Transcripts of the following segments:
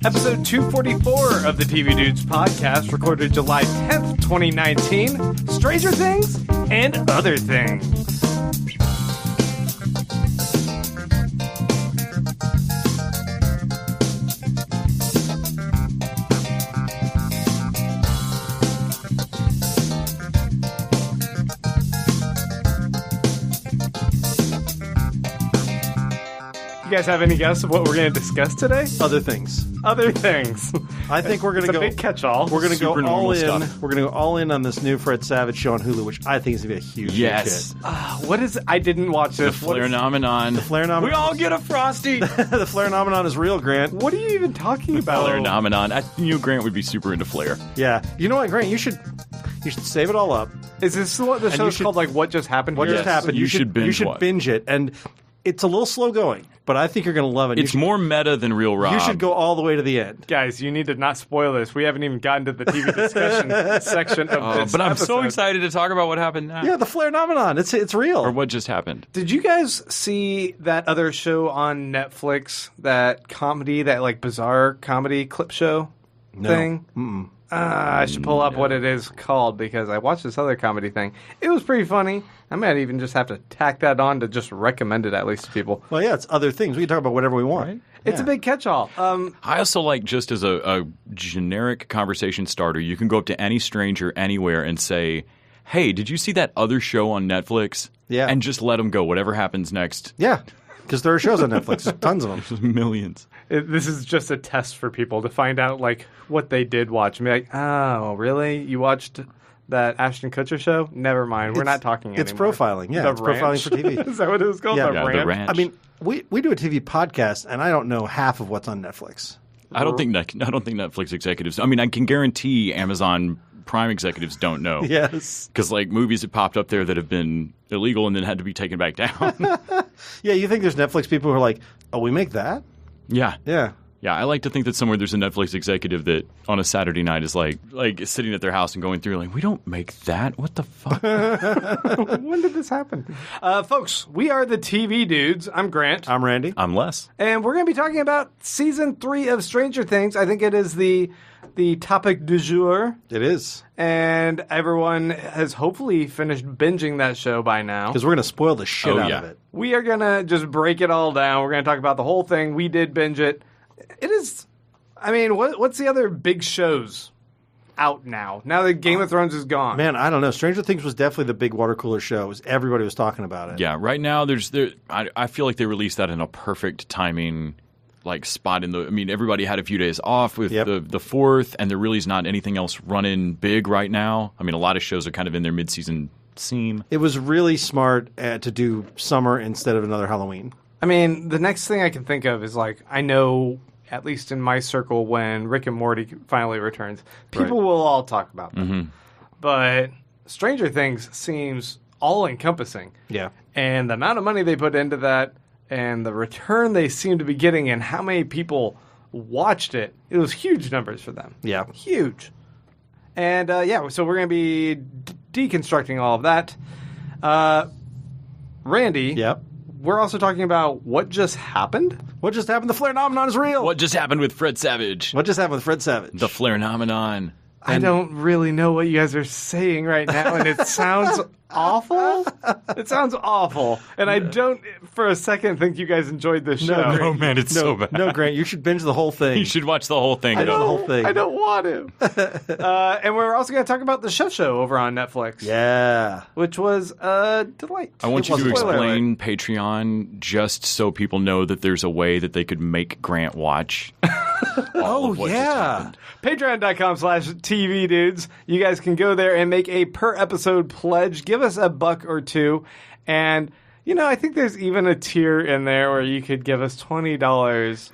Episode 244 of the TV Dudes podcast, recorded July 10th, 2019. Stranger Things and Other Things. You guys have any guess of what we're going to discuss today? Other things. Other things. I think we're going to go. It's a big catch-all. We're going to go all in. Stuff. We're going to go all in on this new Fred Savage show on Hulu, which I think is going to be a huge hit. What is? I didn't watch The this. Flare-nomenon. The Flare-nomenon. We all get a Frosty. The Flare-nomenon is real, Grant. What are you even talking about? Flare-nomenon. I knew Grant would be super into Flare. Yeah. You know what, Grant? You should save it all up. Is this what the show is called? Like, what just happened? What here? just happened? You should binge You should watch. binge it, and it's a little slow going, but I think you're going to love it. It's more meta than Real Rob. You should go all the way to the end. Guys, you need to not spoil this. We haven't even gotten to the TV discussion section of this But I'm so episode. excited to talk about what happened now. Yeah, the Flare-nomenon. It's real. Or what just happened. Did you guys see that other show on Netflix, that comedy, that like bizarre comedy clip show thing? Mm-mm. I should pull up what it is called because I watched this other comedy thing. It was pretty funny. I might even just have to tack that on to just recommend it at least to people. Well, yeah, it's other things. We can talk about whatever we want. Right? It's a big catch-all. I also like, just as a generic conversation starter, you can go up to any stranger anywhere and say, hey, did you see that other show on Netflix? Yeah. And just let them go. Whatever happens next. Yeah, because there are shows on Netflix. There's tons of them. There's millions. This is just a test for people to find out like what they did watch and be like, oh, really? You watched that Ashton Kutcher show? Never mind. We're not talking anymore. It's profiling. Yeah, The it's profiling for TV. Is that what it was called? Yeah. The Yeah, The Ranch? Ranch. I mean, we do a TV podcast, and I don't know half of what's on Netflix. I don't think Netflix executives. I mean, I can guarantee Amazon Prime executives don't know. Yes. Because like movies have popped up there that have been illegal and then had to be taken back down. Yeah, you think there's Netflix people who are like, oh, we make that? Yeah. Yeah. Yeah, I like to think that somewhere there's a Netflix executive that on a Saturday night is like sitting at their house and going through like, we don't make that. What the fuck? When did this happen? Folks, we are the TV Dudes. I'm Grant. I'm Randy. I'm Les. And we're going to be talking about Season 3 of Stranger Things. I think it is the topic du jour. It is. And everyone has hopefully finished binging that show by now. Because we're going to spoil the shit out yeah. of it. We are going to just break it all down. We're going to talk about the whole thing. We did binge it. It is, I mean, what's the other big shows out now? Now that Game of Thrones is gone. Man, I don't know. Stranger Things was definitely the big water cooler show. Everybody was talking about it. Yeah, right now I feel like they released that in a perfect timing like spot in the. I mean, everybody had a few days off with the 4th, and there really is not anything else running big right now. I mean, a lot of shows are kind of in their mid-season seam. It was really smart to do summer instead of another Halloween. I mean, the next thing I can think of is like, I know, at least in my circle, when Rick and Morty finally returns, people will all talk about them. Mm-hmm. But Stranger Things seems all-encompassing. Yeah. And the amount of money they put into that and the return they seem to be getting and how many people watched it, it was huge numbers for them. Yeah. Huge. And, so we're going to be deconstructing all of that. Randy. Yep. We're also talking about what just happened. What just happened? The Flare-nomenon is real. What just happened with Fred Savage? What just happened with Fred Savage? The Flare-nomenon. I don't really know what you guys are saying right now, and it sounds awful. It sounds awful, and I don't, for a second, think you guys enjoyed this show. Oh man, it's so bad. No, Grant, you should binge the whole thing. You should watch the whole thing. I know the whole thing. I don't want to. And we're also going to talk about the Chef Show over on Netflix. Yeah. Which was a delight. I want you to Spoiler explain Patreon just so people know that there's a way that they could make Grant watch. all of what just happened. Patreon.com/TV Dudes. You guys can go there and make a per episode pledge. Give us $1 or $2. And, I think there's even a tier in there where you could give us $20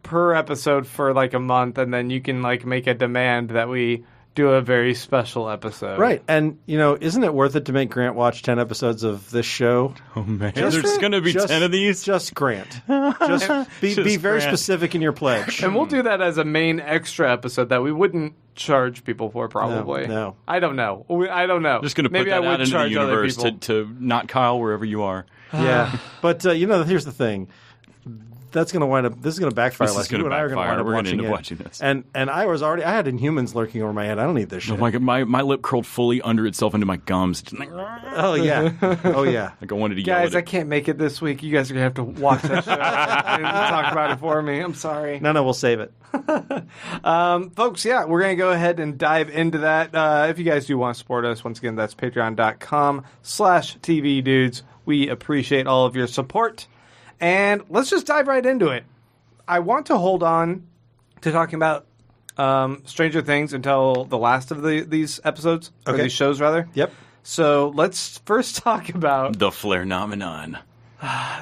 per episode for like a month. And then you can like make a demand that we do a very special episode. Right. And, isn't it worth it to make Grant watch 10 episodes of this show? Oh, man. There's going to be 10 of these? Just Grant. Just be very specific in your pledge. And we'll do that as a main extra episode that we wouldn't charge people for, probably. No. I don't know. I don't know. Just going to put that out into the universe to not Kyle wherever you are. Yeah. But, here's the thing. That's going to wind up. This is going to backfire. This is going to backfire. We're going to end up watching this. And I had Inhumans lurking over my head. I don't need this shit. Oh my lip curled fully under itself into my gums. Oh yeah. Oh yeah. Like I wanted to yell Guys, at I can't make it this week. You guys are going to have to watch that show and talk about it for me. I'm sorry. No, we'll save it. Folks, yeah, we're going to go ahead and dive into that. If you guys do want to support us, once again, that's patreon.com/TV Dudes. We appreciate all of your support. And let's just dive right into it. I want to hold on to talking about Stranger Things until the last of these episodes, or these shows, rather. Yep. So let's first talk about the Flare-nomenon.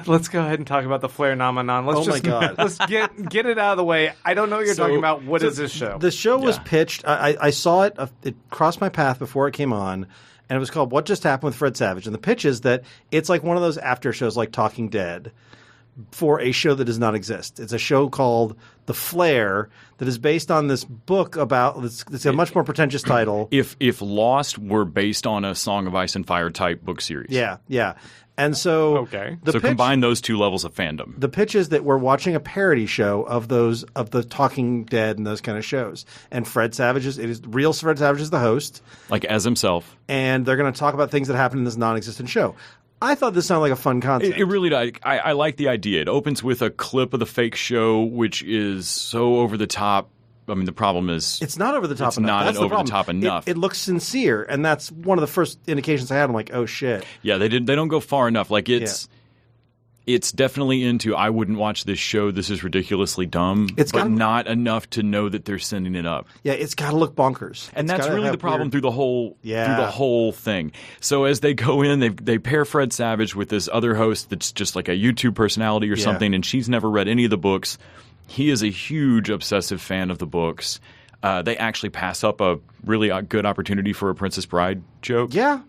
Let's go ahead and talk about the Flare-nomenon. My God. Let's get it out of the way. I don't know what you're talking about. What is this show? The show was pitched. I saw it. It crossed my path before it came on. And it was called What Just Happened with Fred Savage. And the pitch is that it's like one of those after shows like Talking Dead for a show that does not exist. It's a show called The Flare that is based on this book about – it's a much more pretentious title. If Lost were based on a Song of Ice and Fire type book series. Yeah. And so combine those two levels of fandom. The pitch is that we're watching a parody show of the Talking Dead and those kind of shows. And Fred Savage real Fred Savage is the host. Like as himself. And they're going to talk about things that happen in this non-existent show. I thought this sounded like a fun concept. It really did. I like the idea. It opens with a clip of the fake show, which is so over the top. I mean, the problem is it's not over the top it's enough. It's not over the top enough. It looks sincere, and that's one of the first indications I had. I'm like, oh shit. Yeah, they don't go far enough. Like it's definitely into I wouldn't watch this show. This is ridiculously dumb. But not enough to know that they're sending it up. Yeah, it's got to look bonkers. And that's really the problem through the whole thing. So as they go in, they pair Fred Savage with this other host that's just like a YouTube personality or something, and she's never read any of the books. He is a huge obsessive fan of the books. They actually pass up a really good opportunity for a Princess Bride joke. Yeah,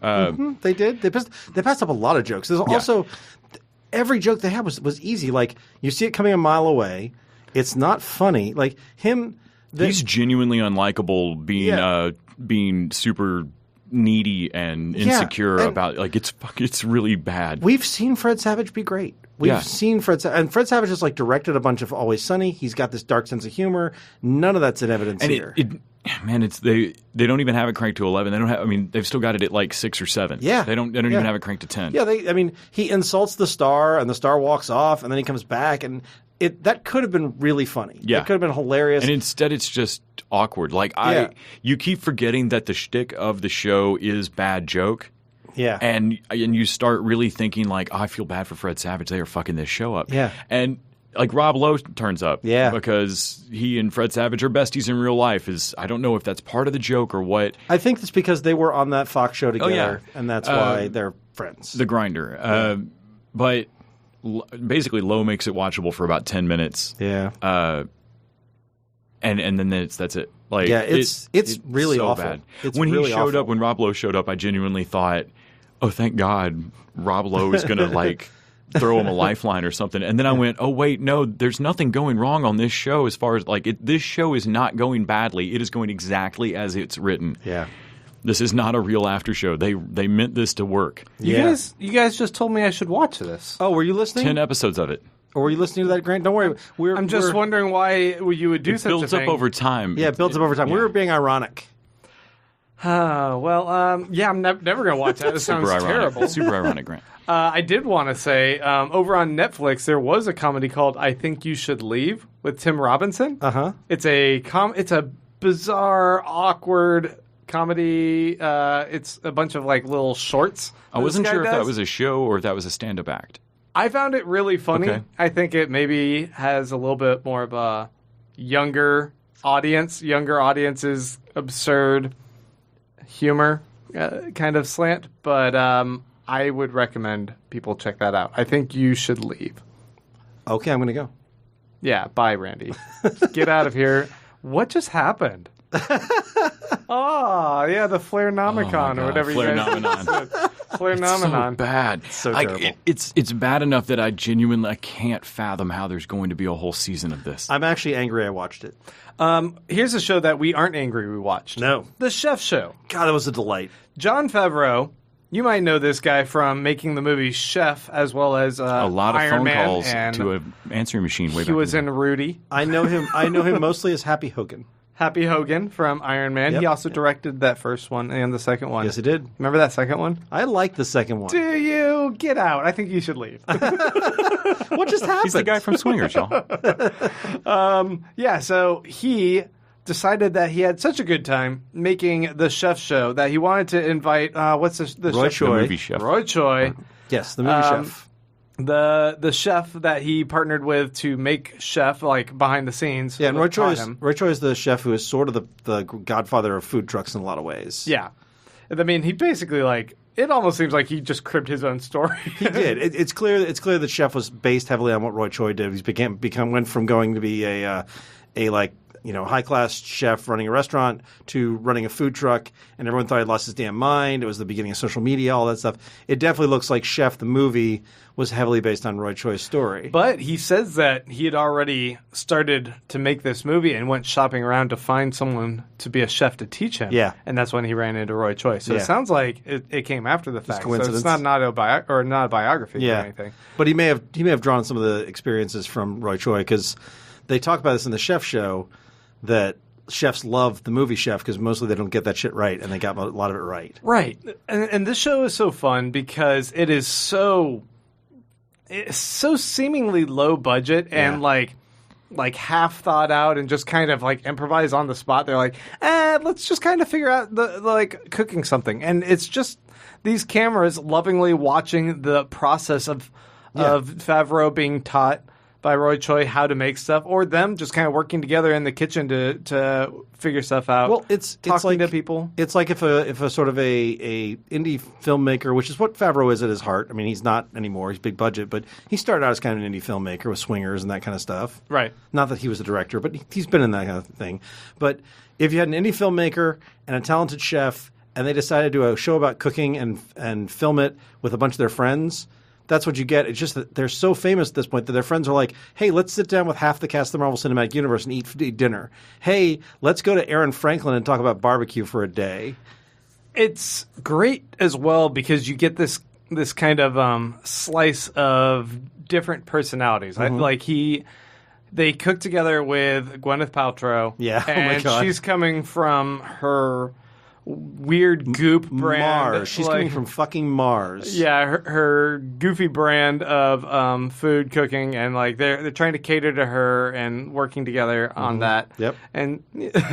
they did. They passed up a lot of jokes. There's also every joke they had was easy. Like you see it coming a mile away. It's not funny. Like him, he's genuinely unlikable. Being super needy and insecure about it's really bad. We've seen Fred Savage be great. We've seen Fred Savage has directed a bunch of Always Sunny. He's got this dark sense of humor. None of that's in evidence here. They don't even have it cranked to 11. They don't have. I mean, they've still got it at like 6 or 7. Yeah, they don't even have it cranked to 10. Yeah, he insults the star, and the star walks off, and then he comes back, and that could have been really funny. Yeah, it could have been hilarious. And instead, it's just awkward. Like you keep forgetting that the shtick of the show is bad joke. Yeah. And you start really thinking like, I feel bad for Fred Savage. They are fucking this show up. Yeah. And like Rob Lowe turns up. Yeah. Because he and Fred Savage are besties in real life. I don't know if that's part of the joke or what. I think it's because they were on that Fox show together, and that's why they're friends. The Grinder. But basically Lowe makes it watchable for about 10 minutes. Yeah. And then that's it. Like it's really so awful. Bad. It's when really he showed awful. up, when Rob Lowe showed up, I genuinely thought, oh, thank God, Rob Lowe is going to like throw him a lifeline or something. And then I went, oh wait, no, there's nothing going wrong on this show as far as this show is not going badly. It is going exactly as it's written. Yeah. This is not a real after show. They meant this to work. You guys just told me I should watch this. Oh, were you listening? 10 episodes of it. Or were you listening to that, Grant? Don't worry. I'm just wondering why you would do such a thing. It builds up over time. Yeah, it builds up over time. We were being ironic. I'm never going to watch that. It sounds terrible. Super ironic, Grant. I did want to say, over on Netflix, there was a comedy called I Think You Should Leave with Tim Robinson. Uh-huh. It's a bizarre, awkward comedy. It's a bunch of like little shorts. I wasn't sure if that was a show or if that was a stand-up act. I found it really funny. Okay. I think it maybe has a little bit more of a younger audience's absurd humor kind of slant, but I would recommend people check that out. I Think You Should Leave. Okay, I'm going to go. Yeah, bye, Randy. Get out of here. What just happened? Oh, yeah, the Flarenomicon or whatever you guys said. Flarenominon. So bad. So terrible. It's bad enough that I genuinely can't fathom how there's going to be a whole season of this. I'm actually angry I watched it. Here's a show that we aren't angry we watched. No. The Chef Show. God, that was a delight. Jon Favreau, you might know this guy from making the movie Chef as well as a lot of Iron phone Man, calls and to an answering machine way back he was in in Rudy. I know him mostly as Happy Hogan. Happy Hogan from Iron Man. Yep. He also directed that first one and the second one. Yes, he did. Remember that second one? I like the second one. Do you? Get out. I think you should leave. What just happened? He's the guy from Swingers, y'all. Yeah, so he decided that he had such a good time making the Chef Show that he wanted to invite, what's the Roy chef? Choi. The movie chef. Roy Choi. Yes, the movie chef. The chef that he partnered with to make Chef, like behind the scenes. Yeah, and Roy Choi taught is the chef who is sort of the godfather of food trucks in a lot of ways. Yeah. I mean, he basically, like, it almost seems like he just cribbed his own story. He did. It's clear that Chef was based heavily on what Roy Choi did. He's went from going to be a high class chef running a restaurant to running a food truck, and everyone thought he'd lost his damn mind. It was the beginning of social media, all that stuff. It definitely looks like Chef the movie was heavily based on Roy Choi's story. But he says that he had already started to make this movie and went shopping around to find someone to be a chef to teach him. Yeah. And that's when he ran into Roy Choi. So Yeah. it sounds like it came after the fact. So coincidence. it's not not a biography or anything. But he may have drawn some of the experiences from Roy Choi, because they talk about this in the Chef Show, that chefs love the movie Chef because mostly they don't get that shit right, and they got a lot of it right. Right. And this show is so fun because it's so seemingly low budget and like half thought out and just kind of like improvise on the spot. They're like, let's just kind of figure out the like cooking something. And it's just these cameras lovingly watching the process of Favreau being taught by Roy Choi how to make stuff, or them just kind of working together in the kitchen to figure stuff out. Well, it's talking like, to people. It's like if a sort of a indie filmmaker, which is what Favreau is at his heart. I mean, he's not anymore. He's big budget, but he started out as kind of an indie filmmaker with Swingers and that kind of stuff. Right. Not that he was a director, but he's been in that kind of thing. But if you had an indie filmmaker and a talented chef, and they decided to do a show about cooking and film it with a bunch of their friends, that's what you get. It's just that they're so famous at this point that their friends are like, hey, let's sit down with half the cast of the Marvel Cinematic Universe and eat dinner. Hey, let's go to Aaron Franklin and talk about barbecue for a day. It's great as well because you get this kind of slice of different personalities. Mm-hmm. They cook together with Gwyneth Paltrow. Yeah, and oh my God. She's coming from her weird goop brand. Mars. She's coming from fucking Mars. Yeah, her goofy brand of food cooking, and like they're trying to cater to her and working together on that. Yep. And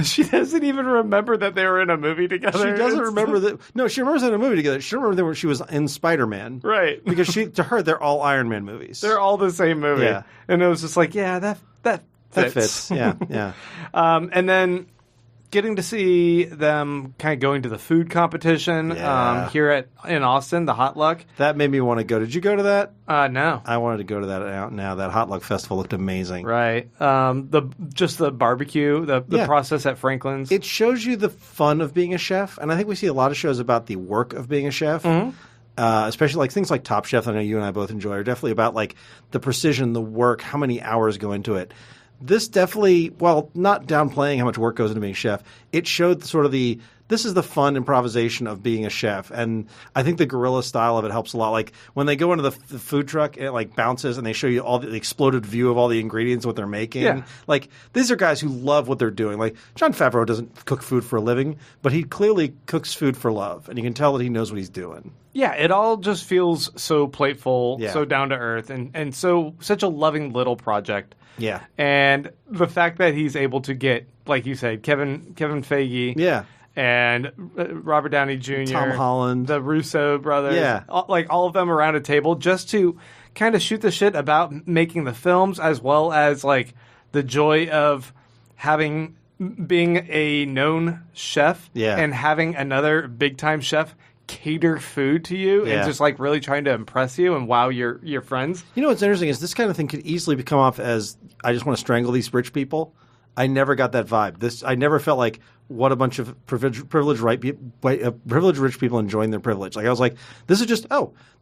she doesn't even remember that they were in a movie together. She doesn't remember that. No, she remembers in a movie together. She remembers that she was in Spider-Man. Right. Because to her, they're all Iron Man movies. They're all the same movie. Yeah. And it was just like, yeah, that fits. That fits. Yeah, yeah. And then getting to see them kind of going to the food competition here in Austin, the Hot Luck. That made me want to go. Did you go to that? No. I wanted to go to that now. That Hot Luck Festival looked amazing. Right. The barbecue, the process at Franklin's. It shows you the fun of being a chef, and I think we see a lot of shows about the work of being a chef. Mm-hmm. Especially like things like Top Chef, I know you and I both enjoy, are definitely about like the precision, the work, how many hours go into it. This definitely, while not downplaying how much work goes into being a chef, it showed sort of this is the fun improvisation of being a chef. And I think the guerrilla style of it helps a lot. Like when they go into the food truck, it like bounces and they show you all the exploded view of all the ingredients, what they're making. Yeah. Like these are guys who love what they're doing. Like Jon Favreau doesn't cook food for a living, but he clearly cooks food for love. And you can tell that he knows what he's doing. Yeah, it all just feels so playful, Yeah. so down to earth, and such a loving little project. Yeah. And the fact that he's able to get, like you said, Kevin Feige, Yeah. and Robert Downey Jr., Tom Holland, the Russo brothers, Yeah. all of them around a table just to kind of shoot the shit about making the films, as well as like the joy of being a known chef, Yeah. and having another big time chef cater food to you, Yeah. and just like really trying to impress you and wow your friends. You know what's interesting is this kind of thing could easily come off as I just want to strangle these rich people. I never got that vibe. I never felt like what a bunch of privileged rich people enjoying their privilege. Like I was like, this is just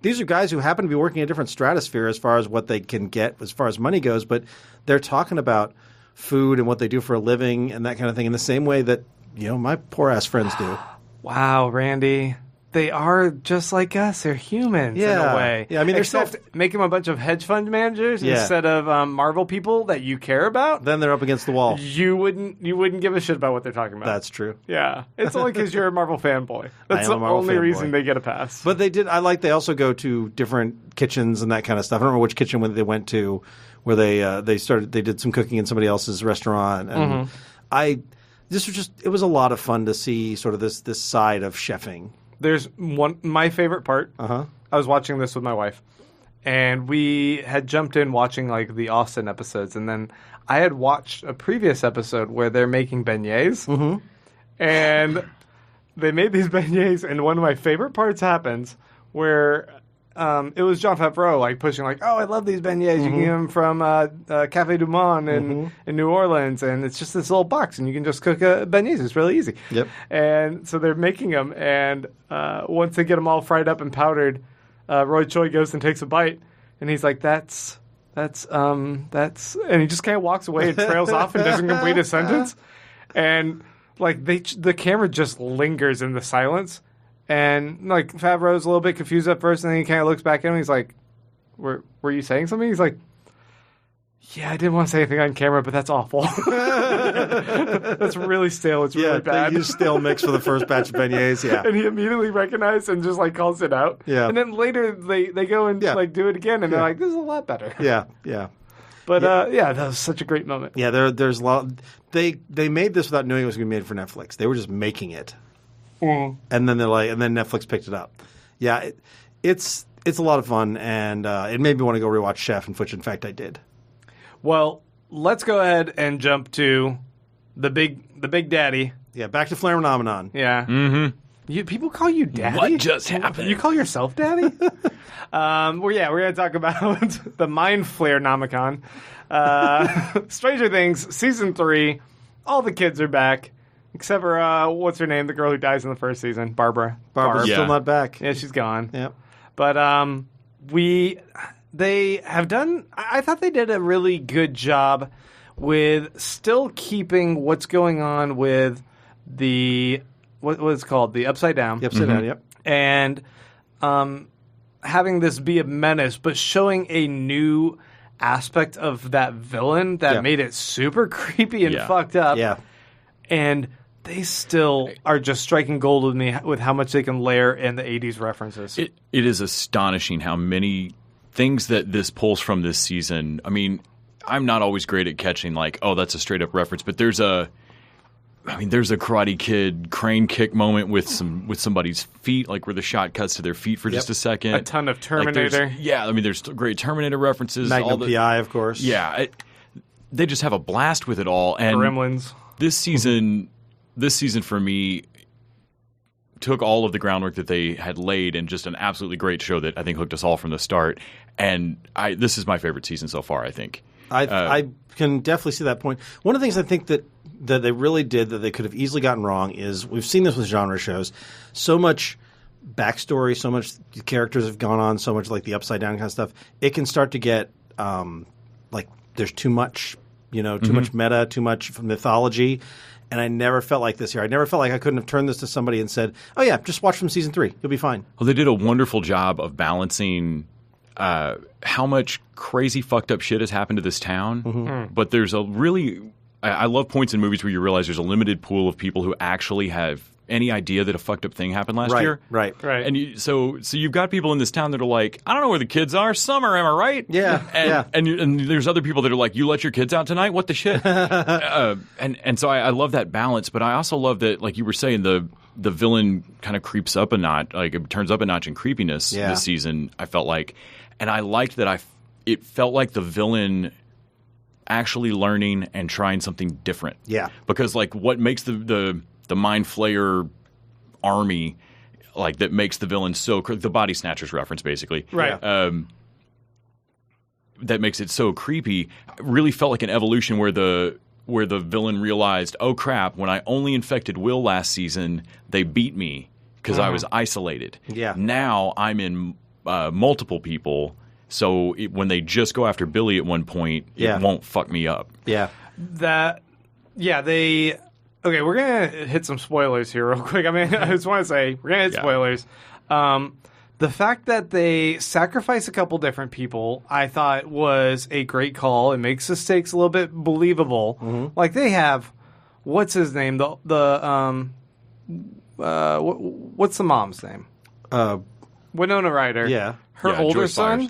these are guys who happen to be working in a different stratosphere as far as what they can get as far as money goes, but they're talking about food and what they do for a living and that kind of thing in the same way that my poor ass friends do. Wow, Randy. They are just like us. They're humans in a way. Yeah, I mean, except make them a bunch of hedge fund managers instead of Marvel people that you care about. Then they're up against the wall. You wouldn't give a shit about what they're talking about. That's true. Yeah, it's only because you're a Marvel fanboy. That's the only reason they get a pass. But they also go to different kitchens and that kind of stuff. I don't remember which kitchen they went to, where they did some cooking in somebody else's restaurant, and it was a lot of fun to see sort of this side of chefing. There's my favorite part. I was watching this with my wife, and we had jumped in watching like the Austin episodes, and then I had watched a previous episode where they're making beignets, and they made these beignets, and one of my favorite parts happens where it was Jon Favreau like pushing like, oh, I love these beignets. You can get them from Café du Monde in New Orleans, and it's just this little box, and you can just cook beignets. It's really easy. Yep. And so they're making them, and once they get them all fried up and powdered, Roy Choi goes and takes a bite, and he's like, that's, and he just kind of walks away and trails off and doesn't complete his sentence, and like the camera just lingers in the silence. And like Favreau's a little bit confused at first, and then he kind of looks back at him. He's like, "Were you saying something?" He's like, "Yeah, I didn't want to say anything on camera, but that's awful. That's really stale. It's really bad." They used stale mix for the first batch of beignets. Yeah, and he immediately recognized and just like calls it out. Yeah, and then later they go and like do it again, and they're like, "This is a lot better." Yeah. But that was such a great moment. Yeah, there's a lot. They made this without knowing it was going to be made for Netflix. They were just making it. And then Netflix picked it up. Yeah, it's a lot of fun, and it made me want to go rewatch Chef, which in fact I did. Well, let's go ahead and jump to the big daddy. Yeah, back to Phenomenon. Yeah. Mm-hmm. People call you daddy? What just happened? You call yourself daddy? We're going to talk about the Mind Flare Nomicon. Stranger Things, Season 3. All the kids are back. Except for, what's her name? The girl who dies in the first season. Barbara's still not back. Yeah, she's gone. Yeah. But they have done, I thought they did a really good job with still keeping what's going on with the, what was it called? The Upside Down. The Upside Down, yep. And having this be a menace, but showing a new aspect of that villain that made it super creepy and fucked up. Yeah. And they still are just striking gold with me with how much they can layer in the 80s references. It is astonishing how many things that this pulls from this season. I mean, I'm not always great at catching like, oh, that's a straight up reference, but there's a Karate Kid crane kick moment with somebody's feet, like where the shot cuts to their feet for just a second. A ton of Terminator. Like there's great Terminator references. Magnum PI, of course. Yeah. They just have a blast with it all. And Gremlins. This season for me took all of the groundwork that they had laid in just an absolutely great show that I think hooked us all from the start. And this is my favorite season so far, I think. I can definitely see that point. One of the things I think that they really did that they could have easily gotten wrong is we've seen this with genre shows. So much backstory, so much characters have gone on, so much like the Upside Down kind of stuff. It can start to get like there's too much, too much meta, too much mythology. And I never felt like this here. I never felt like I couldn't have turned this to somebody and said, oh, yeah, just watch from season 3. You'll be fine. Well, they did a wonderful job of balancing how much crazy fucked up shit has happened to this town. But there's I love points in movies where you realize there's a limited pool of people who actually have any idea that a fucked up thing happened last year. Right. And so you've got people in this town that are like, I don't know where the kids are. Summer, am I right? Yeah. And there's other people that are like, you let your kids out tonight? What the shit? And so I love that balance, but I also love that, like you were saying, the villain kind of creeps up a notch, like it turns up a notch in creepiness this season, I felt like. And I liked that it felt like the villain actually learning and trying something different. Yeah. Because like what makes the Mind Flayer army, like that makes the villain so the Body Snatchers reference basically, right? That makes it so creepy. Really felt like an evolution where where the villain realized, oh crap, when I only infected Will last season, they beat me because I was isolated. Yeah. Now I'm in multiple people, so when they just go after Billy at one point, it won't fuck me up. Yeah. Okay, we're going to hit some spoilers here real quick. I mean, I just want to say, we're going to hit spoilers. The fact that they sacrifice a couple different people, I thought was a great call. It makes the stakes a little bit believable. Mm-hmm. Like, they have, what's his name? What's the mom's name? Winona Ryder. Yeah. Her older son,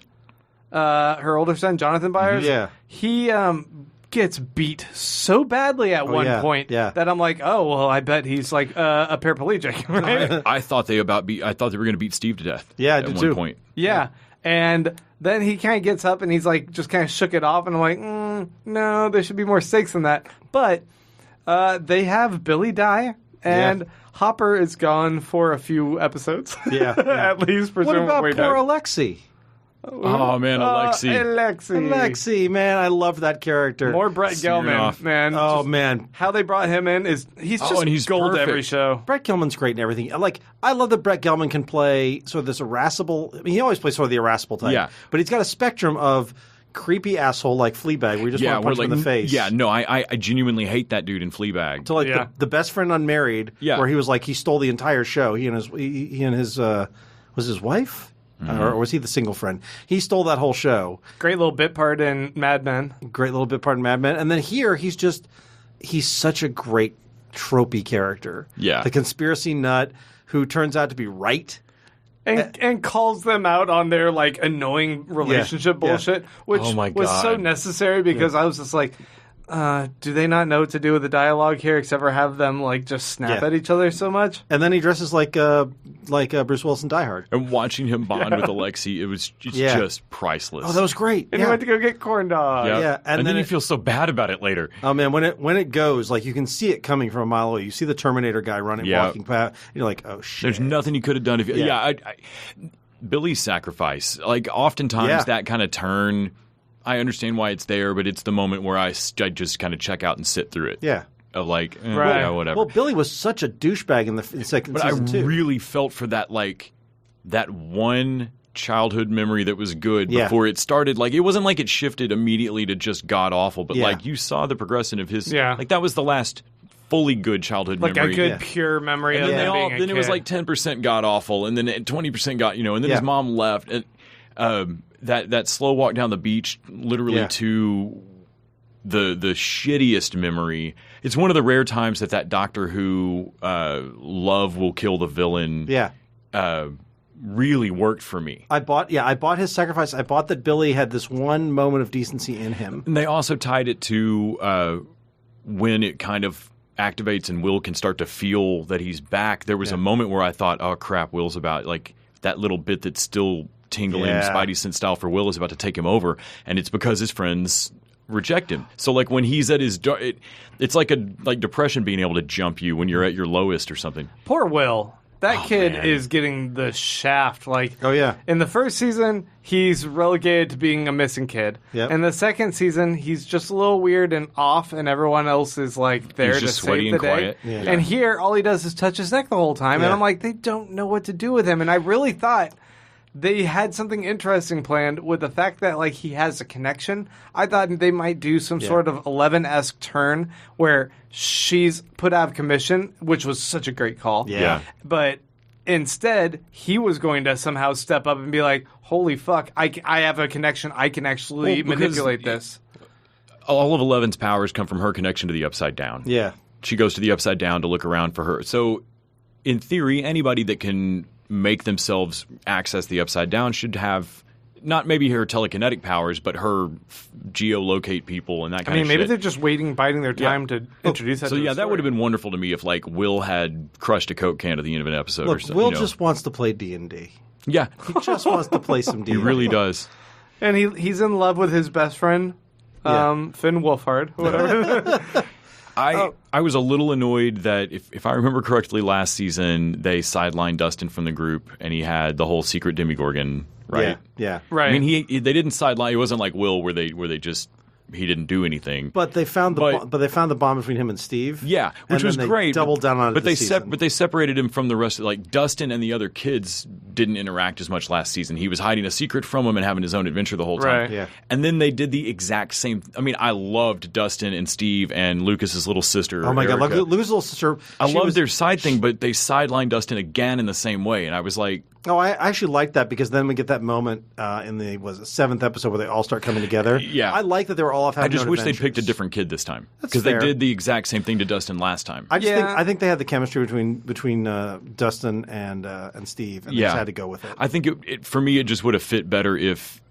Jonathan Byers. Yeah. He gets beat so badly at one point that I'm like, oh well, I bet he's like a paraplegic. Right? I thought they were going to beat Steve to death. Yeah, I at did one too. point. Yeah, and then he kind of gets up and he's like, just kind of shook it off, and I'm like, no, there should be more stakes than that. But they have Billy die, and Hopper is gone for a few episodes. Yeah, at least. What about poor Alexi? Oh man, Alexi, man, I love that character. More Brett Gelman, man. Oh man, how they brought him in is he's gold perfect. every show. Brett Gelman's great and everything. I love that Brett Gelman can play sort of this irascible. I mean, he always plays sort of the irascible type. But he's got a spectrum of creepy asshole like Fleabag, where you just want to punch him in the face. Yeah, no, I genuinely hate that dude in Fleabag. To the best friend Unmarried, where he was like he stole the entire show. He and his was his wife. Or was he the single friend? He stole that whole show. Great little bit part in Mad Men. And then here, he's such a great tropey character. Yeah. The conspiracy nut who turns out to be right. And calls them out on their like annoying relationship bullshit, which was so necessary because I was just like, do they not know what to do with the dialogue here except for have them like just snap at each other so much? And then he dresses like Bruce Willis in Die Hard. And watching him bond with Alexi, it was just priceless. Oh, that was great. And he went to go get corn dogs. Yeah. And then you feel so bad about it later. Oh man, when it goes, like you can see it coming from a mile away. You see the Terminator guy walking past. You're like, oh shit. There's nothing you could have done if you. Billy's sacrifice, like oftentimes that kind of turn. I understand why it's there, but it's the moment where I just kind of check out and sit through it. Yeah. Of like, whatever. Well, Billy was such a douchebag in the second season, too. But I really felt for that, like, that one childhood memory that was good before it started. Like, it wasn't like it shifted immediately to just god-awful, but, like, you saw the progression of his... Yeah. Like, that was the last fully good childhood memory. Like a good, pure memory of then being a kid. It was like 10% god-awful, and then 20% got, and then his mom left, and... That slow walk down the beach, literally to the shittiest memory. It's one of the rare times that Doctor Who love will kill the villain. Really worked for me. I bought his sacrifice. I bought that Billy had this one moment of decency in him. And they also tied it to when it kind of activates and Will can start to feel that he's back. There was a moment where I thought, oh crap, Will's about like that little bit that's still tingling Spidey sense style for Will is about to take him over, and it's because his friends reject him. So like when he's at his it's like depression being able to jump you when you're at your lowest or something. Poor Will. That kid is getting the shaft. Like, in the first season, he's relegated to being a missing kid. Yep. In the second season, he's just a little weird and off, and everyone else is like there to save the day. Yeah. And here, all he does is touch his neck the whole time, and I'm like, they don't know what to do with him. And I really thought they had something interesting planned with the fact that like he has a connection. I thought they might do some sort of 11-esque turn where she's put out of commission, which was such a great call. Yeah. But instead, he was going to somehow step up and be like, holy fuck, I have a connection. I can actually manipulate this. All of Eleven's powers come from her connection to the Upside Down. Yeah. She goes to the Upside Down to look around for her. So in theory, anybody that can make themselves access the Upside Down should have not maybe her telekinetic powers, but her geolocate people and that kind of shit. Maybe they're just biding their time to introduce that. So to the that would have been wonderful to me if like Will had crushed a Coke can at the end of an episode or something. Will just wants to play D&D. Yeah. He just wants to play some D&D. He really does. And he's in love with his best friend, Finn Wolfhard, whatever. I was a little annoyed that if I remember correctly, last season they sidelined Dustin from the group and he had the whole secret Demigorgon, right? Yeah. Right. I mean, they didn't sideline. It wasn't like Will where they just he didn't do anything. But they found the bond between him and Steve. Yeah, which was great. Doubled down on it. But they separated him from the rest. Like Dustin and the other kids didn't interact as much last season. He was hiding a secret from him and having his own adventure the whole time. Right. Yeah. And then they did the exact same. I mean, I loved Dustin and Steve and Lucas's little sister. Oh my Erica. God, Lucas's little sister. I loved their side thing, but they sidelined Dustin again in the same way, and I was like. Oh, I actually like that because then we get that moment in the 7th episode where they all start coming together. Yeah, I like that they were all off having I just wish adventures. they picked a different kid this time That's because they fair. did the exact same thing to Dustin last time. I think they had the chemistry between Dustin and Steve, and they just had to go with it. I think for me it just would have fit better if.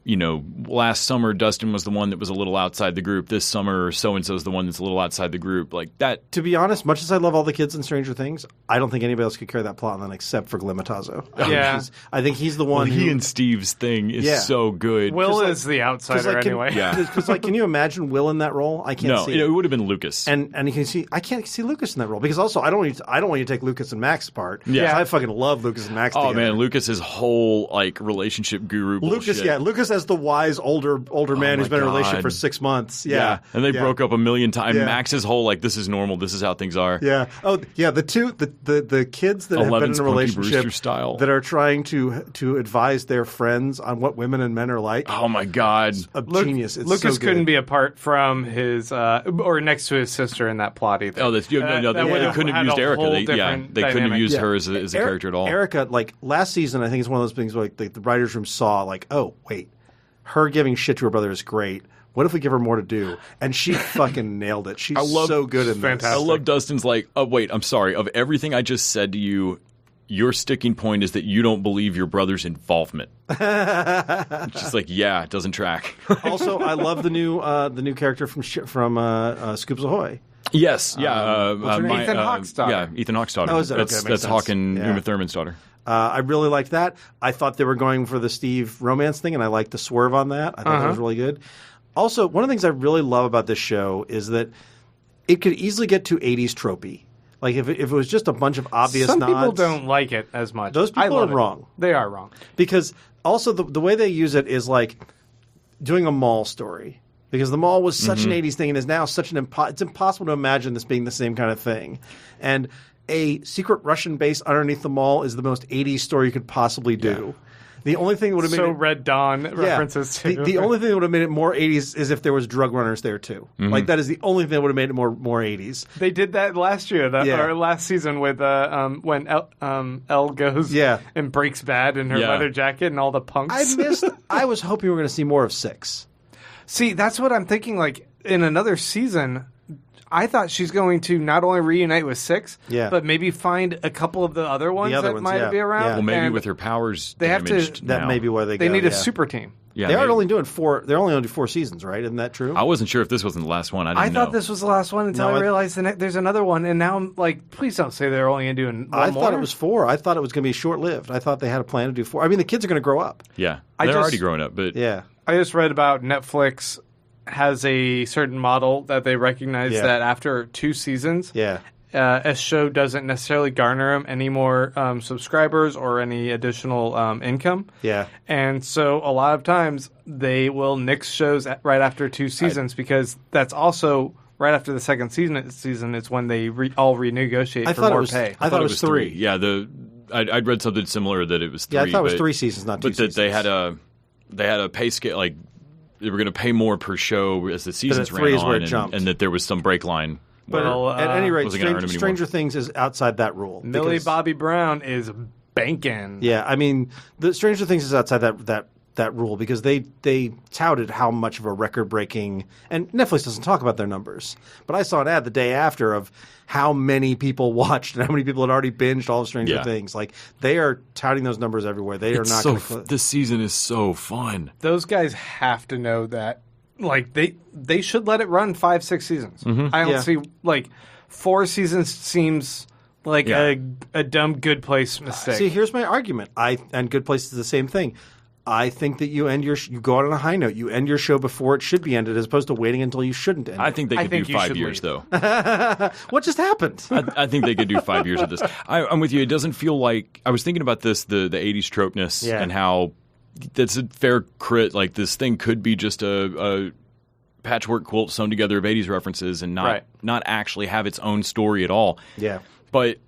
Last summer Dustin was the one that was a little outside the group. This summer so-and-so is the one that's a little outside the group. Like that. To be honest, much as I love all the kids in Stranger Things, I don't think anybody else could carry that plot line except for Glimatazo. Yeah. I think he's the one he and Steve's thing is so good. Will is the outsider anyway. Because can you imagine Will in that role? I can't see it. it. It would have been Lucas. And you can see I can't see Lucas in that role because also I don't want you to take Lucas and Max apart. Yeah. I fucking love Lucas and Max. Oh together. man, Lucas's whole Relationship guru bullshit. Lucas as the wise older man who's been in a relationship for 6 months. Yeah. And they broke up a million times. Yeah. Max's whole this is normal, this is how things are. Yeah. Oh yeah. The kids that have been in a Spunky relationship Brewster style. that are trying to advise their friends on what women and men are like. Oh my God. Genius. It's Lucas so good. couldn't be apart from his or next to his sister in that plot either. Oh, they couldn't have used Erica. They couldn't have used her as a character at all. Erica, last season, I think it's one of those things where the writers' room saw oh wait, her giving shit to her brother is great. What if we give her more to do? And she fucking nailed it. She's so good in this. fantastic. I love Dustin's oh wait, I'm sorry. Of everything I just said to you, your sticking point is that you don't believe your brother's involvement. It's just it doesn't track. Also, I love the new character from Scoops Ahoy. Yes, Ethan Hawke's daughter. Yeah, Ethan Hawke's daughter. Oh, is it? Okay, That's makes sense. Hawke and Yeah. Uma Thurman's daughter. I really liked that. I thought they were going for the Steve romance thing, and I liked the swerve on that. I thought that was really good. Also, one of the things I really love about this show is that it could easily get too 80s tropey. Like if it was just a bunch of obvious Some nods. people don't like it as much. Those people are wrong. They are wrong. Because also the way they use it is like doing a mall story. Because the mall was such an 80s thing and is now such an it's impossible to imagine this being the same kind of thing. And a secret Russian base underneath the mall is the most 80s story you could possibly do. The only thing that would have made it Red Dawn references too. The only thing that would have made it more 80s is if there was drug runners there too. Like that is the only thing that would have made it more 80s. They did that last year, or last season with when Elle goes and breaks bad in her leather jacket and all the punks. I was hoping we were going to see more of 6. See, that's what I'm thinking. Like in another season, I thought she's going to not only reunite with 6, but maybe find a couple of the other ones that might be around. Yeah. Well, maybe with her powers they have damaged to. now. That may be where they go. They need a super team. Yeah, they are only doing 4. They're only on 4 seasons, right? Isn't that true? I wasn't sure if this wasn't the last one. I thought this was the last one until I realized there's another one, and now I'm like, please don't say they're only doing one more. Thought it was 4. I thought it was going to be short-lived. I thought they had a plan to do 4. I mean, the kids are going to grow up. Yeah, they're already growing up, but I just read about Netflix has a certain model that they recognize that after 2 seasons, a show doesn't necessarily garner them any more subscribers or any additional income. Yeah. And so a lot of times they will nix shows right after 2 seasons because that's also right after the second season is when they all renegotiate for more pay. I thought it was 3. Yeah, I'd read something similar that it was 3. Yeah, I thought it was 3 seasons, not 2 seasons. But they had a pay scale, like they were going to pay more per show as the seasons ran on, and that there was some break line. But at any rate, Stranger Things is outside that rule. Millie Bobby Brown is banking. Yeah, I mean, the Stranger Things is outside that rule because they touted how much of a record-breaking, and Netflix doesn't talk about their numbers, but I saw an ad the day after of how many people watched and how many people had already binged all of Stranger Things. Like, they are touting those numbers everywhere. They are not going to... This season is so fun. Those guys have to know that. Like, they should let it run 5-6 seasons. I don't see... Like, 4 seasons seems... like a dumb Good Place mistake. See, here's my argument. And Good Place is the same thing. I think that you go out on a high note. You end your show before it should be ended, as opposed to waiting until you shouldn't end it. I think they could do 5 years, though. What just happened? I think they could do 5 years of this. I'm with you. It doesn't feel like I was thinking about this, the 80s tropeness, and how that's a fair crit. Like this thing could be just a patchwork quilt sewn together of 80s references and not actually have its own story at all. Yeah. But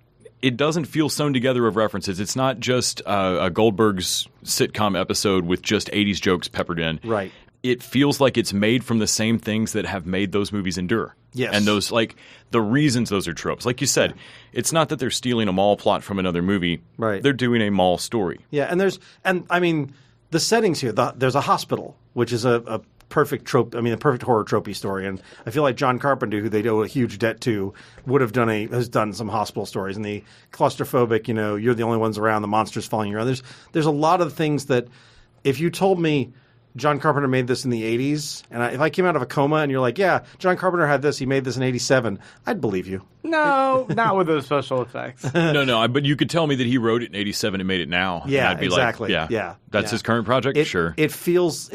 it doesn't feel sewn together of references. It's not just a Goldberg's sitcom episode with just 80s jokes peppered in. Right. It feels like it's made from the same things that have made those movies endure. Yes. And those, like, the reasons those are tropes. Like you said, it's not that they're stealing a mall plot from another movie. Right. They're doing a mall story. Yeah, and I mean, the settings here, there's a hospital, which is a perfect trope. I mean, a perfect horror tropey story. And I feel like John Carpenter, who they owe a huge debt to, has done some hospital stories. And the claustrophobic, you're the only ones around, the monsters following you around. There's a lot of things that, if you told me John Carpenter made this in the 80s, and if I came out of a coma and you're like, yeah, John Carpenter had this, he made this in 87, I'd believe you. No, not with those special effects. No, but you could tell me that he wrote it in 87 and made it now. Yeah, and I'd be exactly. Like, that's his current project? Sure. It feels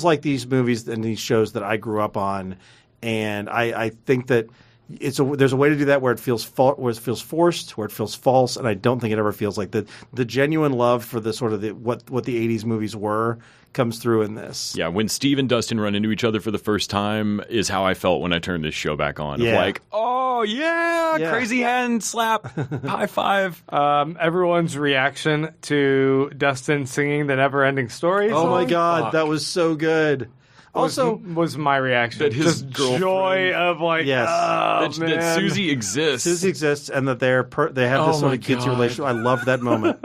like these movies and these shows that I grew up on, and I think that there's a way to do that where it feels where it feels forced, where it feels false, and I don't think it ever feels like the genuine love for the sort of what the 80s movies were comes through in this. Yeah, when Steve and Dustin run into each other for the first time is how I felt when I turned this show back on. Yeah. Of like, oh yeah, crazy hand slap, high five. Everyone's reaction to Dustin singing the Never-Ending Story. Oh my God, that was so good. Also, was my reaction that his just girlfriend, joy of like, that Susie exists. Susie exists, and that they have this sort of kidsy relationship. I love that moment.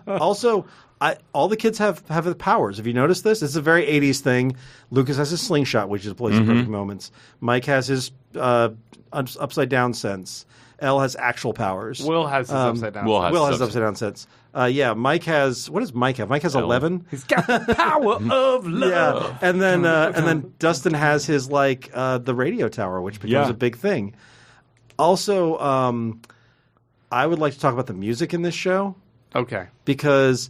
Also, all the kids have the powers. Have you noticed this? It's a very 80s thing. Lucas has his slingshot, which is plays in perfect moments. Mike has his upside down sense. Elle has actual powers. Will has his upside down. Will has upside down sense. Mike has. What does Mike have? Mike has 11. He's got the power of love. Yeah, and then Dustin has his the radio tower, which becomes a big thing. Also, I would like to talk about the music in this show. Okay, because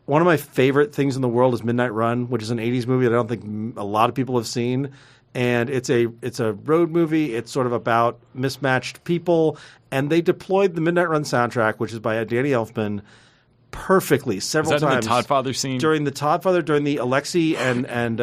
one of my favorite things in the world is Midnight Run, which is an 80s movie that I don't think a lot of people have seen. And it's a road movie. It's sort of about mismatched people. And they deployed the Midnight Run soundtrack, which is by Danny Elfman, perfectly several times. In the Todd scene? During the during the Alexi and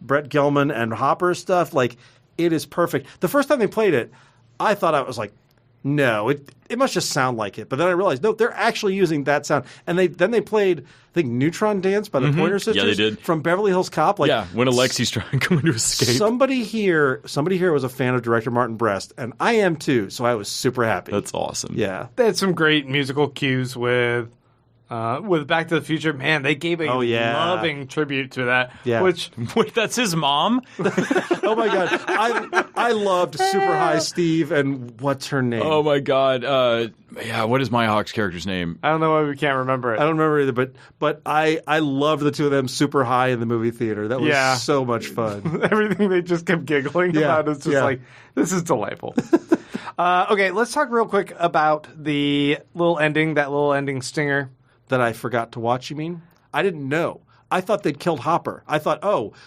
Brett Gelman and Hopper stuff. Like, it is perfect. The first time they played it, I thought I was like, no, it must just sound like it. But then I realized, no, they're actually using that sound. And then they played, I think, Neutron Dance by the Pointer Sisters. Yeah, they did. From Beverly Hills Cop. When Alexi's trying to escape. Somebody here was a fan of director Martin Brest, and I am too, so I was super happy. That's awesome. Yeah. They had some great musical cues with Back to the Future. Man, they gave a loving tribute to that. Yeah. Which Wait, that's his mom? Oh my God. I loved Super High Steve and what's her name? Oh my God. What is Mihawk's character's name? I don't know why we can't remember it. I don't remember either, but I loved the two of them super high in the movie theater. That was so much fun. Everything they just kept giggling about is just like, this is delightful. Okay, let's talk real quick about that little ending stinger. That I forgot to watch, you mean? I didn't know. I thought they'd killed Hopper. I thought,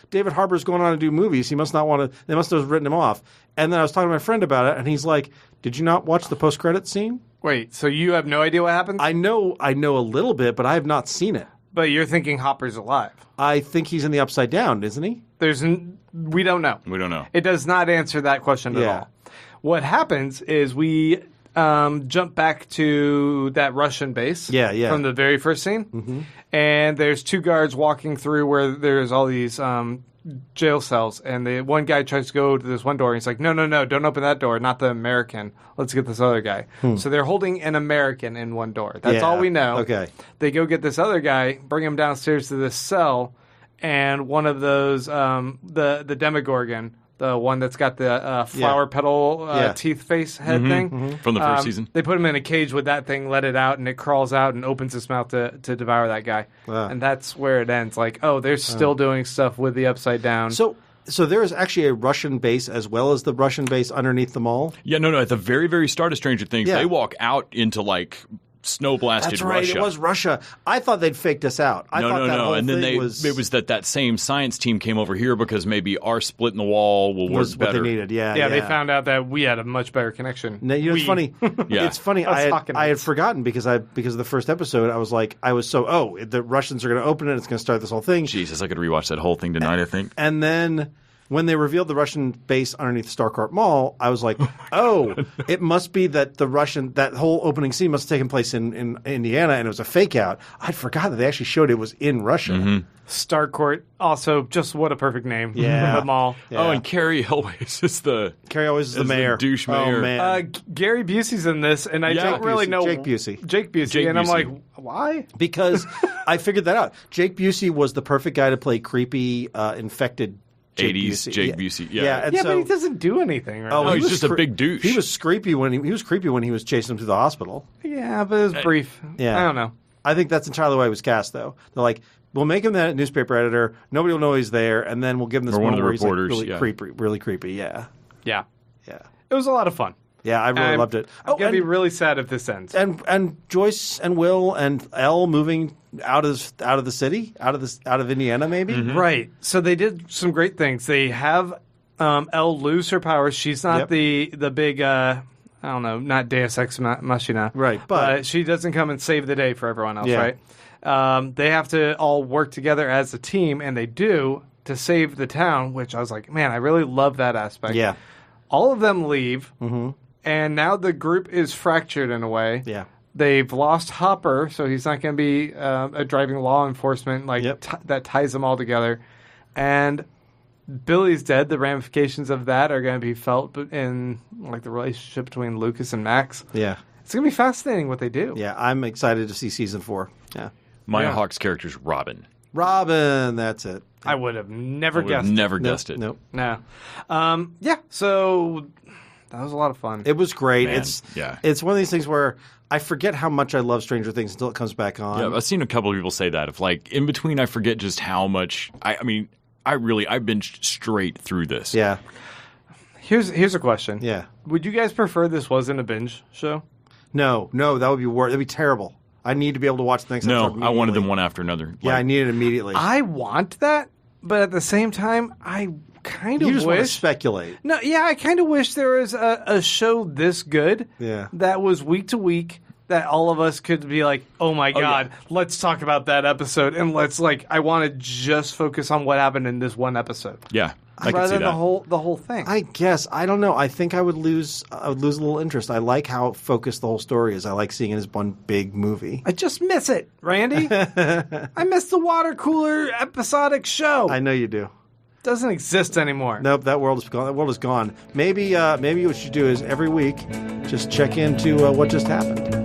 David Harbour's going on to do movies. He must not want to. They must have written him off. And then I was talking to my friend about it, and he's like, "Did you not watch the post-credit scene?" Wait, so you have no idea what happens? I know a little bit, but I have not seen it. But you're thinking Hopper's alive. I think he's in the Upside Down, isn't he? We don't know. We don't know. It does not answer that question at all. What happens is we jump back to that Russian base from the very first scene. And there's two guards walking through where there's all these jail cells. And the one guy tries to go to this one door. And he's like, no, don't open that door. Not the American. Let's get this other guy. So they're holding an American in one door. That's all we know. Okay. They go get this other guy, bring him downstairs to this cell. And one of those, the Demogorgon, the one that's got the flower petal teeth face head thing. From the first season. They put him in a cage with that thing, let it out, and it crawls out and opens its mouth to devour that guy. And that's where it ends. Like, they're still doing stuff with the Upside Down. So there is actually a Russian base as well as the Russian base underneath the mall? Yeah, no. At the very, very start of Stranger Things, they walk out into, snow-blasted That's right. Russia. It was Russia. I thought they'd faked us out. I thought that whole and then thing was... it was that same science team came over here because maybe our split in the wall will work was better. what they needed. Yeah, they found out that we had a much better connection. No, it's funny. It's funny. I had forgotten because of the first episode. I was like, the Russians are going to open it. It's going to start this whole thing. Jesus, I could rewatch that whole thing tonight. I think. And then when they revealed the Russian base underneath Starcourt Mall, I was like, oh, it must be that that whole opening scene must have taken place in Indiana, and it was a fake out. I'd forgotten that they actually showed it was in Russia. Mm-hmm. Starcourt, also just what a perfect name. Yeah. For the mall. Oh, and Carrie always is the mayor. douche mayor. Oh, man. Gary Busey's in this, and I don't really know. Jake Busey. Jake Busey. And I'm like, why? Because I figured that out. Jake Busey was the perfect guy to play creepy, infected Jake 80s Busey. Jake Busey. Yeah. And Yeah, so, but he doesn't do anything, right? Oh, he's was just a big douche. He was creepy when he was chasing him through the hospital. Yeah, but it was brief. Yeah. I don't know. I think that's entirely why he was cast, though. They're like, we'll make him that newspaper editor. Nobody will know he's there, and then we'll give him this Or one of moment the where he's like reporters, really creepy. Yeah, Yeah. yeah, It was a lot of fun. yeah. I really loved it. I'm going to be and, really sad if this ends. and Joyce and Will and Elle moving out of the city, out of Indiana, maybe. Mm-hmm. Right. So they did some great things. They have Elle lose her powers. She's not the big, I don't know, not Deus Ex Machina. Right, but she doesn't come and save the day for everyone else, Yeah. right? They have to all work together as a team, and they do, to save the town, which I was like, man, I really love that aspect. Yeah, All of them leave, and now the group is fractured in a way. yeah. They've lost Hopper, so he's not going to be a driving law enforcement that ties them all together. And Billy's dead. The ramifications of that are going to be felt in like the relationship between Lucas and Max. Yeah. It's going to be fascinating what they do. Yeah, I'm excited to see season 4. Yeah. Maya Hawke's character's Robin. Robin, that's it. I would have never I would have guessed. never guessed it. Nope. No. So that was a lot of fun. It was great. Man, It's one of these things where I forget how much I love Stranger Things until it comes back on. Yeah, I've seen a couple of people say that. If like in between, I forget just how much. I binged straight through this. Yeah. Here's a question. Yeah. Would you guys prefer this wasn't a binge show? No, that would be worse. That'd be terrible. I need to be able to watch the next episode No, I wanted them immediately. one after another. Yeah, I need it immediately. I want that, but at the same time, I kind you of just want to wish. speculate. No, yeah, I kind of wish there was a show this good Yeah. that was week to week that all of us could be like, oh my God, let's talk about that episode. And I want to just focus on what happened in this one episode. Yeah, I can rather see than that. the whole thing. I guess. I don't know. I think I would lose a little interest. I like how focused the whole story is. I like seeing it as one big movie. I just miss it, Randy. I miss the water cooler episodic show. I know you do. Doesn't exist anymore. Nope, that world is gone. That world is gone. Maybe what you should do is every week just check into what just happened.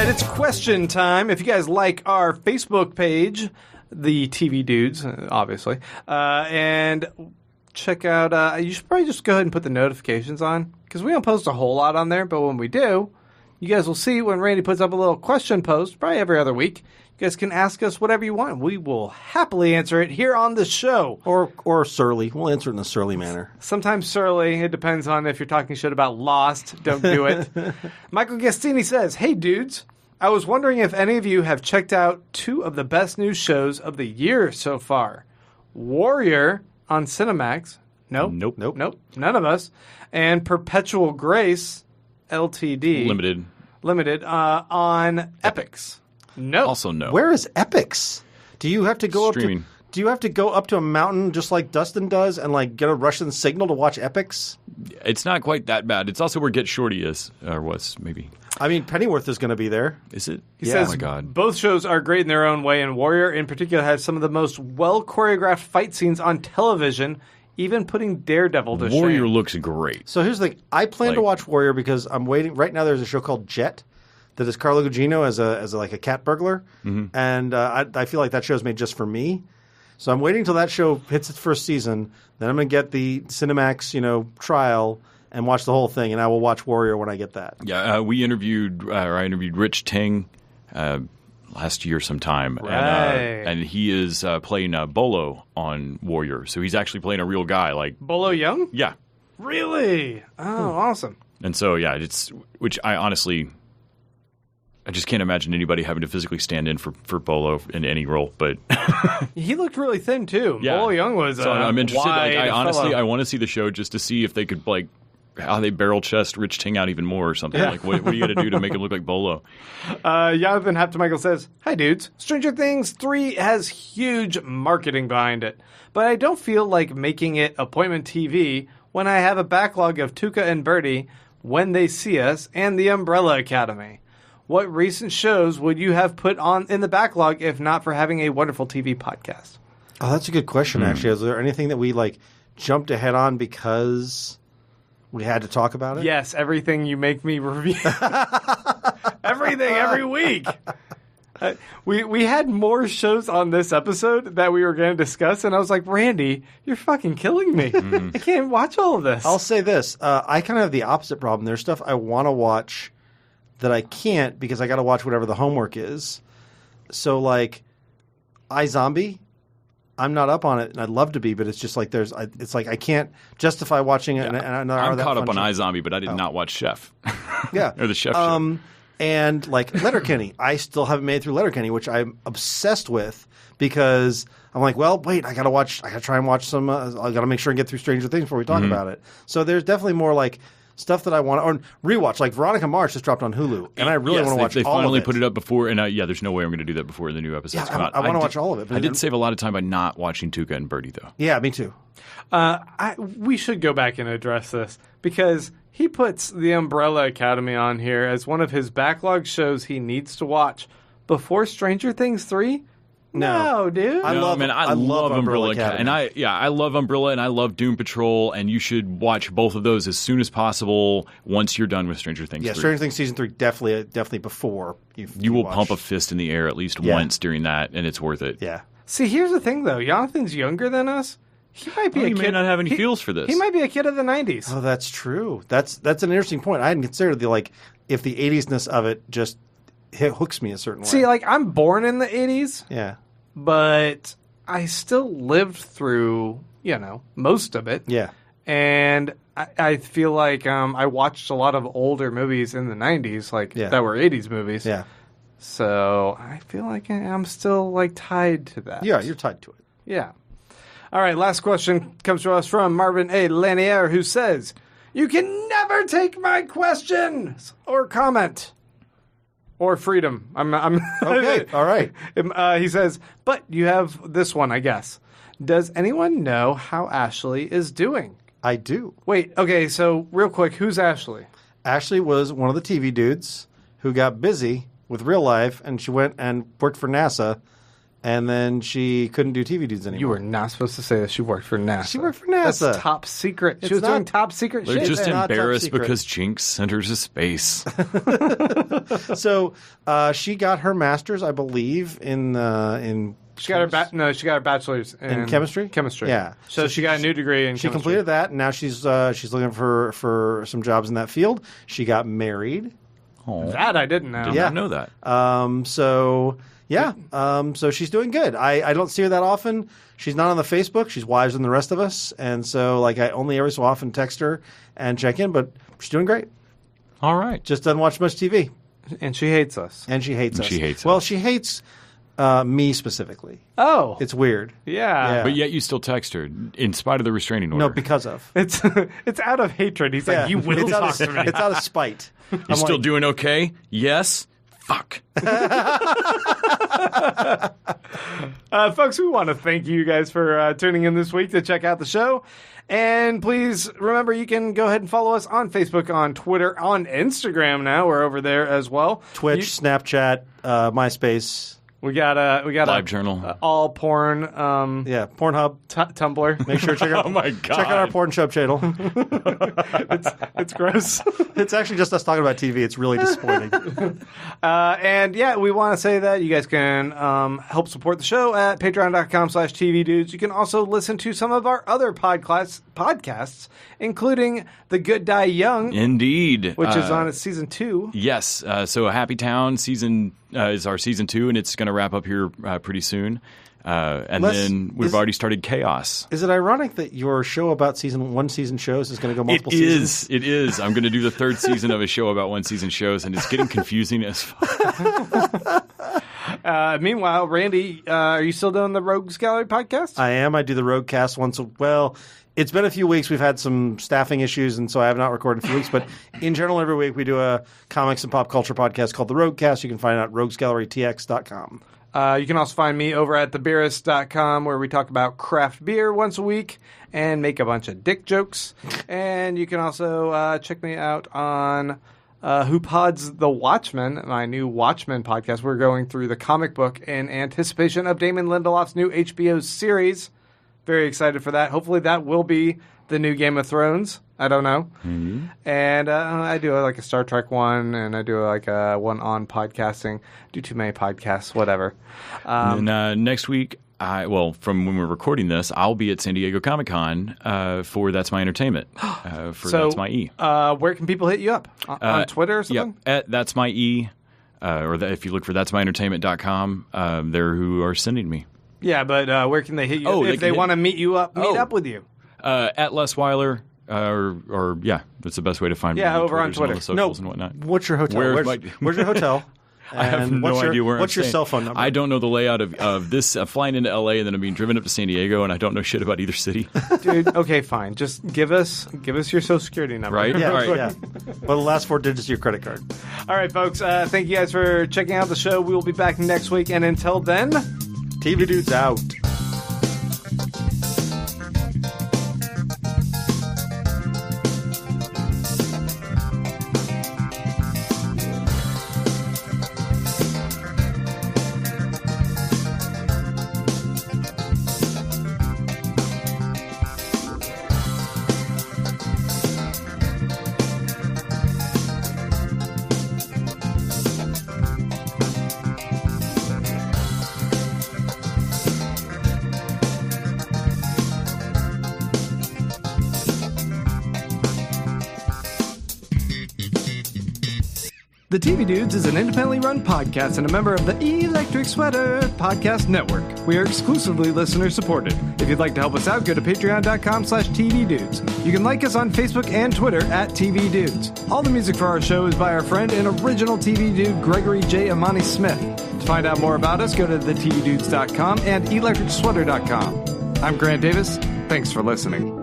It's question time. If you guys like our Facebook page, the TV Dudes, obviously, and check out, you should probably just go ahead and put the notifications on, because we don't post a whole lot on there, but when we do, you guys will see when Randy puts up a little question post, probably every other week. You guys can ask us whatever you want. We will happily answer it here on the show. Or surly. We'll answer it in a surly manner. Sometimes surly. It depends on if you're talking shit about Lost. Don't do it. Michael Gastini says, hey, dudes. I was wondering if any of you have checked out 2 of the best new shows of the year so far. Warrior on Cinemax. Nope. None of us. And Perpetual Grace, LTD. Limited on Epix. Nope. Also no. Where is Epix? Do you have to go Streaming. Do you have to go up to a mountain just like Dustin does and get a Russian signal to watch Epix? It's not quite that bad. It's also where Get Shorty is, or was, maybe. I mean, Pennyworth is going to be there. Is it? He says, oh my God. Both shows are great in their own way, and Warrior in particular has some of the most well-choreographed fight scenes on television, even putting Daredevil to shame. Warrior looks great. So here's the thing. I plan to watch Warrior because I'm waiting. Right now there's a show called Jet that is Carlo Gugino as a cat burglar. Mm-hmm. And I feel like that show's made just for me. So I'm waiting until that show hits its first season. Then I'm going to get the Cinemax, trial and watch the whole thing. And I will watch Warrior when I get that. Yeah, I interviewed Rich Ting last year sometime. Right. And he is playing Bolo on Warrior. So he's actually playing a real guy. Like Bolo Young? Yeah. Really? Oh, awesome. And so, yeah, which I honestly, I just can't imagine anybody having to physically stand in for Bolo in any role. But he looked really thin, too. Yeah. Bolo Young was so I'm interested. wide I want to see the show just to see if they could, like, how they barrel chest Rich Ting out even more or something. Yeah. Like, what do you got to do to make him look like Bolo? Jonathan Haptemichael says, "Hi, dudes. Stranger Things 3 has huge marketing behind it, but I don't feel like making it appointment TV when I have a backlog of Tuca and Birdie, When They See Us, and The Umbrella Academy. What recent shows would you have put on in the backlog if not for having a wonderful TV podcast?" Oh, that's a good question, actually. Is there anything that we, like, jumped ahead on because we had to talk about it? Yes, everything you make me review. Everything, every week. We had more shows on this episode that we were going to discuss, and I was like, Randy, you're fucking killing me. I can't watch all of this. I'll say this. I kind of have the opposite problem. There's stuff I want to watch that I can't because I got to watch whatever the homework is. So, like, iZombie, I'm not up on it, and I'd love to be, but it's just like it's like I can't justify watching it. I'm caught up on iZombie, but I did not watch Chef. Yeah. Or the Chef show. And like Letterkenny, I still haven't made it through Letterkenny, which I'm obsessed with because I'm like, well, wait, I got to try and watch some, I got to make sure and get through Stranger Things before we talk about it. So there's definitely more like stuff that I want to rewatch. Like Veronica Mars just dropped on Hulu, and I really want to watch all of it. They finally put it up before, and there's no way I'm going to do that before the new episodes come out. I want to watch all of it. I did save a lot of time by not watching Tuca and Birdie, though. Yeah, me too. We should go back and address this because he puts The Umbrella Academy on here as one of his backlog shows he needs to watch before Stranger Things 3. No, dude. I love Umbrella Academy. And I love Umbrella and I love Doom Patrol, and you should watch both of those as soon as possible once you're done with Stranger Things 3. Yeah, Stranger Things Season 3 definitely before you will pump a fist in the air at least once during that, and it's worth it. Yeah. See, here's the thing, though. Jonathan's younger than us. He might be a kid. He may not have any feels for this. He might be a kid of the 90s. Oh, that's true. That's an interesting point. I hadn't considered if the 80s-ness of it just hooks me a certain way. See, like, I'm born in the 80s. Yeah. But I still lived through, most of it. Yeah. And I feel like I watched a lot of older movies in the 90s, that were 80s movies. Yeah. So I feel like I'm still, tied to that. Yeah, you're tied to it. Yeah. All right, last question comes to us from Marvin A. Lanier, who says, "You can never take my questions or comment." Or freedom. I'm okay, all right. He says, but you have this one, I guess. Does anyone know how Ashley is doing? I do. Wait, okay, so real quick, who's Ashley? Ashley was one of the TV dudes who got busy with real life, and she went and worked for NASA, and then she couldn't do TV dudes anymore. You were not supposed to say that she worked for NASA. She worked for NASA. That's top secret. She was doing top secret shit. They're just embarrassed because Jinx sent her to space. So she got her master's, I believe, in she got her bachelor's in chemistry. Chemistry. Yeah. So she got a new degree in chemistry. She completed that, and now she's looking for some jobs in that field. She got married. Oh. That I didn't know. Did not know that. So she's doing good. I don't see her that often. She's not on the Facebook. She's wiser than the rest of us, and so I only every so often text her and check in. But she's doing great. All right. Just doesn't watch much TV, and she hates us. She hates me specifically. Oh, it's weird. Yeah, but yet you still text her in spite of the restraining order. No, because of it's out of hatred. He's like, you will talk to me. It's out of spite. You still doing okay? Yes. Fuck. Folks, we want to thank you guys for tuning in this week to check out the show. And please remember, you can go ahead and follow us on Facebook, on Twitter, on Instagram now. We're over there as well. Twitch, Snapchat, MySpace. We got Live Journal, all porn. Pornhub, Tumblr. Make sure to check out. Oh my God! Check out our porn shop channel. it's gross. It's actually just us talking about TV. It's really disappointing. And we want to say that you guys can help support the show at patreon.com/tvdudes. You can also listen to some of our other podcasts, including The Good Die Young. Indeed. Which is on its season 2. Yes. So Happy Town season is our season 2, and it's going to wrap up here pretty soon. Then we've already started Chaos. Is it ironic that your show about one season shows is going to go multiple seasons? It is. I'm going to do the 3rd season of a show about one season shows, and it's getting confusing as fuck. Meanwhile, Randy, are you still doing the Rogues Gallery podcast? I am. I do the Roguecast once it's been a few weeks. We've had some staffing issues, and so I have not recorded in a few weeks. But in general, every week we do a comics and pop culture podcast called The Roguecast. You can find it at roguesgallerytx.com. You can also find me over at thebeerist.com, where we talk about craft beer once a week and make a bunch of dick jokes. And you can also check me out on Who Pods the Watchmen, my new Watchmen podcast. We're going through the comic book in anticipation of Damon Lindelof's new HBO series. Very excited for that. Hopefully that will be the new Game of Thrones. I don't know. Mm-hmm. And I do like a Star Trek one, and I do like a one on podcasting. Do too many podcasts, whatever. And next week, from when we're recording this, I'll be at San Diego Comic-Con for That's My Entertainment. That's My E. Where can people hit you up? On Twitter or something? Yeah, at That's My E. If you look for that'smyentertainment.com, they're who are sending me. Yeah, but where can they hit you if they want to meet up with you? At Les Weiler, that's the best way to find me. Yeah, over on Twitter. And all the socials and whatnot. What's your hotel? Where's your hotel? I have no idea where I'm What's your staying. cell phone number? I don't know the layout of this. Flying into LA and then I'm being driven up to San Diego, and I don't know shit about either city. Dude, okay, fine. Just give us your Social Security number. Right? Yeah, all right. Yeah. Well, the last 4 digits of your credit card. All right, folks. Thank you guys for checking out the show. We will be back next week, and until then, TV Dudes out. The TV Dudes is an independently run podcast and a member of the Electric Sweater Podcast Network. We are exclusively listener-supported. If you'd like to help us out, go to patreon.com/tvdudes. You can like us on Facebook and Twitter at TV Dudes. All the music for our show is by our friend and original TV dude, Gregory J. Amani Smith. To find out more about us, go to thetvdudes.com and electricsweater.com. I'm Grant Davis. Thanks for listening.